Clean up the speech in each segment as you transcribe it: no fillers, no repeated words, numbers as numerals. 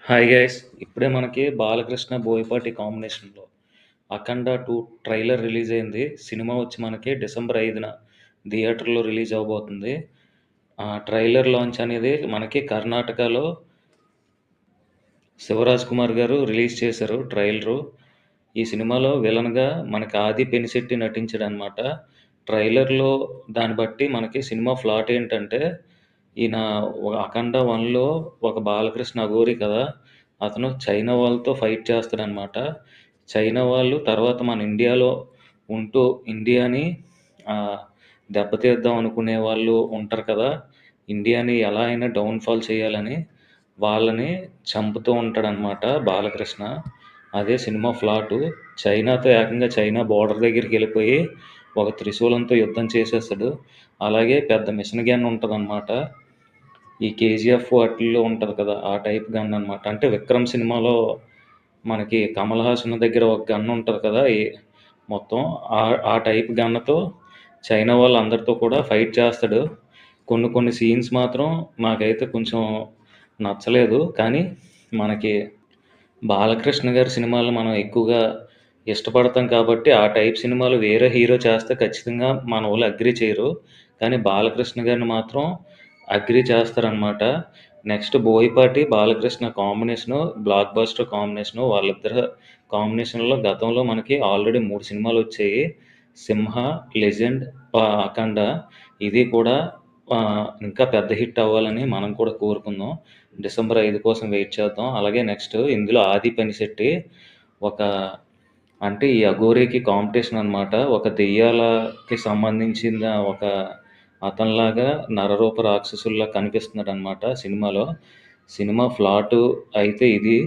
Hi guys! ఇప్పుడే మనకి 'బాలకృష్ణ, బోయపాటి' కాంబినేషన్‌లో 'అఖండ 2' ట్రైలర్ రిలీజ్ అయింది. సినిమా వచ్చి మనకి డిసెంబర్ 5న థియేటర్‌లో రిలీజ్ అవ్వబోతుంది. ట్రైలర్ లాంచ్ అనేది మనకి కర్ణాటకలో 'శివరాజ్ కుమార్' గారు రిలీజ్ చేశారు ట్రైలరు. ఈ సినిమాలో విలన్‌గా మనకి 'ఆది పెనిశెట్టి' నటించాడనమాట. ట్రైలర్‌లో దాన్ని బట్టి మనకి సినిమా ప్లాట్ ఏంటంటే, ఈయన 'అఖండ 1'లో ఒక బాలకృష్ణ అఘోరి కదా! అతను చైనా వాళ్ళతో ఫైట్ చేస్తాడనమాట. చైనా వాళ్ళు తర్వాత మన ఇండియాలో ఉంటూ ఇండియాని ఆహ్, దెబ్బతీద్దాం అనుకునే వాళ్ళు ఉంటారు కదా! ఇండియాని ఎలా అయినా డౌన్‌ఫాల్ చేయాలని వాళ్ళని చంపుతూ ఉంటాడనమాట బాలకృష్ణ. అదే సినిమా ప్లాటు. చైనాతో ఏకంగా చైనా బోర్డర్ దగ్గరికెళ్ళిపోయి ఒక త్రిశూలంతో యుద్ధం చేసేస్తాడు. అలాగే పెద్ద మిషన్ గన్ ఉంటదనమాట. ఈ 'కేజీఎఫ్' వాటిల్లో ఉంటది కదా! ఆ టైప్ గన్ అనమాట. అంటే 'విక్రమ్' సినిమాలో మనకి కమల్ హాసన్ దగ్గర ఒక గన్ ఉంటది కదా! మొత్తం ఆ టైప్ గన్‌తో చైనా వాళ్ళందరితో కూడా ఫైట్ చేస్తాడు. కొన్ని కొన్ని సీన్స్ మాత్రం నాకైతే కొంచెం నచ్చలేదు. కానీ మనకి బాలకృష్ణ గారి సినిమాలు మనం ఎక్కువగా ఇష్టపడతాం కాబట్టి, ఆ టైప్ సినిమాలు వేరే హీరో చేస్తే ఖచ్చితంగా మనోళ్ళు అగ్రీ చేయరు. కానీ బాలకృష్ణ గారిని మాత్రం అగ్రీ చేస్తారనమాట. Next 'Boyapati', Balakrishna combination block buster combination. వాళ్ళిద్దరి కాంబినేషన్‌లో గతంలో మనకి ఆల్రెడీ 3 సినిమాలొచ్చాయి. 'సింహ', 'లెజెండ్', 'అఖండ'. ఇది కూడా ఇంకా పెద్ద హిట్ అవ్వాలని మనం కూడా కోరుకుందాం. డిసెంబర్ 5 కోసం వెయిట్ చేద్దాం. అలాగే నెక్స్ట్ ఇందులో 'ఆది పెనిశెట్టి' ఒక అంటే ఈ అఘోరీకి కాంపిటీషన్ అనమాట. ఒక దెయ్యాలకి సంబంధించిన ఒక అతనిలాగా నరరూప రాక్షసుల్లా కనిపిస్తున్నాడనమాట సినిమాలో. సినిమా ప్లాటు అయితే ఇది.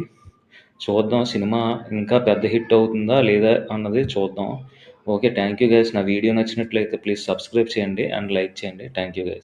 చూద్దాం సినిమా ఇంకా పెద్ద హిట్ అవుతుందా లేదా అన్నది చూద్దాం. ఓకే. Thank you guys. నా వీడియో నచ్చినట్లయితే ప్లీజ్ సబ్స్క్రైబ్ చేయండి అండ్ లైక్ చేయండి. Thank you guys.